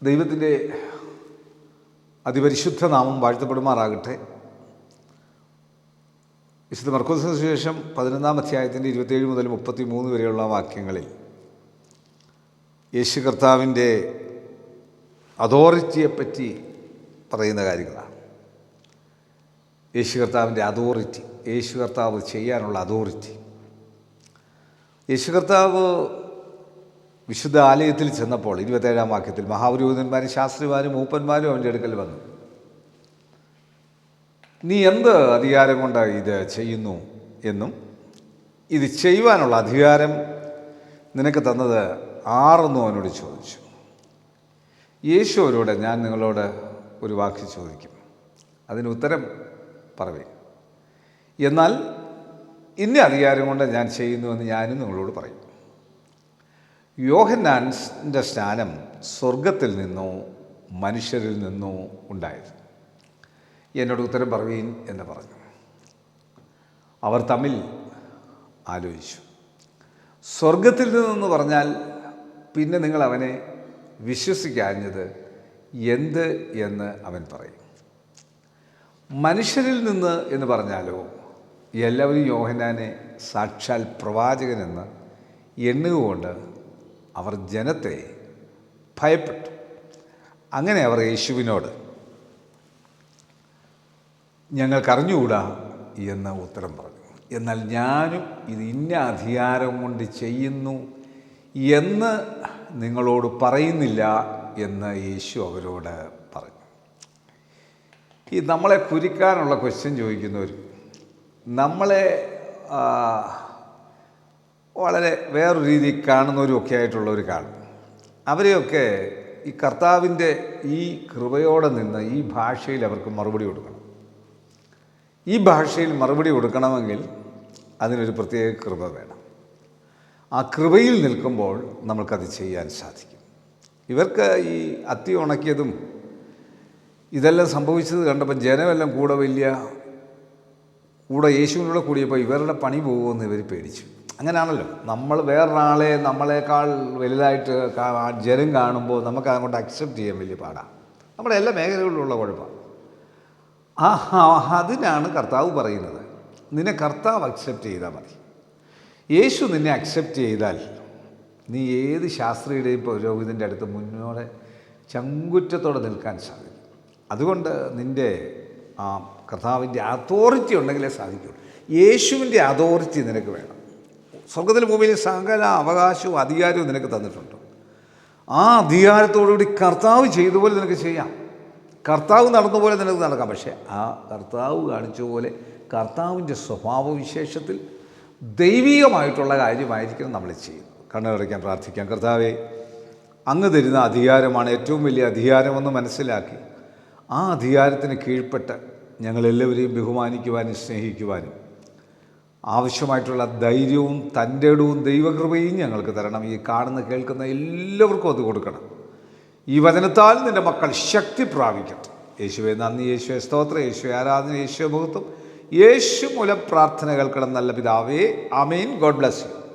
ദൈവത്തിൻ്റെ അതിപരിശുദ്ധ നാമം വാഴ്ത്തപ്പെടുമാറാകട്ടെ. വിശുദ്ധ മർക്കോസ് സുവിശേഷം 11-ാം അധ്യായത്തിൻ്റെ 27 മുതൽ 33 വരെയുള്ള വാക്യങ്ങളിൽ യേശു കർത്താവിൻ്റെ അതോറിറ്റിയെപ്പറ്റി പറയുന്ന കാര്യങ്ങളാണ്. യേശു കർത്താവിൻ്റെ അതോറിറ്റി, യേശു കർത്താവ് ചെയ്യാനുള്ള അതോറിറ്റി. യേശു കർത്താവ് വിശുദ്ധ ആലയത്തിൽ ചെന്നപ്പോൾ 27-ാം വാക്യത്തിൽ മഹാപുരോഹിതന്മാരും ശാസ്ത്രിമാരും മൂപ്പന്മാരും അവൻ്റെ അടുക്കൽ വന്നു. നീ എന്ത് അധികാരം കൊണ്ട് ഇത് ചെയ്യുന്നു എന്നും ഇത് ചെയ്യുവാനുള്ള അധികാരം നിനക്ക് തന്നത് ആരെന്നും അവനോട് ചോദിച്ചു. യേശു അവരോട്, ഞാൻ നിങ്ങളോട് ഒരു വാക്ക് ചോദിക്കും, അതിന് ഉത്തരം പറവേ. എന്നാൽ ഇന്ന അധികാരം കൊണ്ട് ഞാൻ ചെയ്യുന്നുവെന്ന് ഞാനും നിങ്ങളോട് പറയും. യോഹന്നാൻ്റെ സ്നാനം സ്വർഗത്തിൽ നിന്നോ മനുഷ്യരിൽ നിന്നോ ഉണ്ടായത്? എന്നോട് ഉത്തരം പറയുവീൻ എന്ന് പറഞ്ഞു. അവർ തമ്മിൽ ആലോചിച്ചു. സ്വർഗത്തിൽ നിന്നെന്ന് പറഞ്ഞാൽ പിന്നെ നിങ്ങൾ അവനെ വിശ്വസിക്കാഞ്ഞത് എന്ത് എന്ന് അവൻ പറയും. മനുഷ്യരിൽ നിന്ന് എന്ന് പറഞ്ഞാലോ എല്ലാവരും യോഹന്നാനെ സാക്ഷാൽ പ്രവാചകനെന്ന് എണ്ണുകൊണ്ട് അവർ ജനത്തെ ഭയപ്പെട്ടു. അങ്ങനെ അവർ യേശുവിനോട് ഞങ്ങൾക്കറിഞ്ഞുകൂടാ എന്ന് ഉത്തരം പറഞ്ഞു. എന്നാൽ ഞാനും ഇത് ഇന്ന അധികാരം കൊണ്ട് ചെയ്യുന്നു എന്ന് നിങ്ങളോട് പറയുന്നില്ല എന്ന് യേശു അവരോട് പറഞ്ഞു. ഈ നമ്മളെ കുരുക്കാനുള്ള ക്വസ്റ്റ്യൻ ചോദിക്കുന്നവർ, നമ്മളെ വളരെ വേറൊരു രീതിയിൽ കാണുന്നവരും ഒക്കെ ആയിട്ടുള്ളവർ കാണും. അവരെയൊക്കെ ഈ കർത്താവിൻ്റെ ഈ കൃപയോടെ നിന്ന് ഈ ഭാഷയിൽ അവർക്ക് മറുപടി കൊടുക്കണം. ഈ ഭാഷയിൽ മറുപടി കൊടുക്കണമെങ്കിൽ അതിനൊരു പ്രത്യേക കൃപ വേണം. ആ കൃപയിൽ നിൽക്കുമ്പോൾ നമ്മൾക്കത് ചെയ്യാൻ സാധിക്കും. ഇവർക്ക് ഈ അത്തി ഉണക്കിയതും ഇതെല്ലാം സംഭവിച്ചത് കണ്ടപ്പോൾ ജനമെല്ലാം കൂടെ യേശുവിനോട് കൂടിയപ്പോൾ ഇവരുടെ പണി പോകുമെന്ന് ഇവർ പേടിച്ചു. അങ്ങനെയാണല്ലോ, നമ്മൾ വേറൊരാളെ നമ്മളെക്കാൾ വലുതായിട്ട് ജനം കാണുമ്പോൾ നമുക്ക് അതുകൊണ്ട് അക്സെപ്റ്റ് ചെയ്യാൻ വലിയ പാടാണ്. നമ്മുടെ എല്ലാ മേഖലകളിലുള്ള കുഴപ്പമാണ്. അതിനാണ് കർത്താവ് പറയുന്നത്, നിന്നെ കർത്താവ് അക്സെപ്റ്റ് ചെയ്താൽ മതി. യേശു നിന്നെ അക്സെപ്റ്റ് ചെയ്താൽ നീ ഏത് ശാസ്ത്രിയുടെയും പുരോഹിതൻ്റെ അടുത്ത് മുന്നോടെ ചങ്കുറ്റത്തോടെ നിൽക്കാൻ സാധിക്കും. അതുകൊണ്ട് നിൻ്റെ ആ കർത്താവിൻ്റെ അതോറിറ്റി ഉണ്ടെങ്കിലേ സാധിക്കുള്ളൂ. യേശുവിൻ്റെ അതോറിറ്റി നിനക്ക് വേണം. സ്വർഗത്തിൽ ഭൂമിയിൽ സകല അവകാശവും അധികാരവും നിനക്ക് തന്നിട്ടുണ്ട്. ആ അധികാരത്തോടുകൂടി കർത്താവ് ചെയ്ത പോലെ നിനക്ക് ചെയ്യാം. കർത്താവ് നടന്ന പോലെ നിനക്ക് നടക്കാം. പക്ഷേ ആ കർത്താവ് കാണിച്ച പോലെ കർത്താവിൻ്റെ സ്വഭാവവിശേഷത്തിൽ ദൈവികമായിട്ടുള്ള കാര്യമായിരിക്കണം നമ്മൾ ചെയ്യുന്നത്. കണ്ണുടയ്ക്കാൻ പ്രാർത്ഥിക്കാം. കർത്താവേ, അങ്ങ് തരുന്ന അധികാരമാണ് ഏറ്റവും വലിയ അധികാരമെന്ന് മനസ്സിലാക്കി ആ അധികാരത്തിന് കീഴ്പ്പെട്ട് ഞങ്ങളെല്ലാവരെയും ബഹുമാനിക്കുവാനും സ്നേഹിക്കുവാനും ആവശ്യമായിട്ടുള്ള ധൈര്യവും തൻ്റെടവും ദൈവകൃപയും ഞങ്ങൾക്ക് തരണം. ഈ കാണുന്ന കേൾക്കുന്ന എല്ലാവർക്കും അത് കൊടുക്കണം. ഈ വചനത്താൽ നിൻ്റെ മക്കൾ ശക്തി പ്രാപിക്കട്ടെ. യേശുവെ നന്ദി, യേശുവെ സ്തോത്രം, യേശുവെ ആരാധന, യേശുവെ മഹത്വം, യേശു മൂലം പ്രാർത്ഥന കേൾക്കണം നല്ല പിതാവേ. ആമേൻ. God bless U.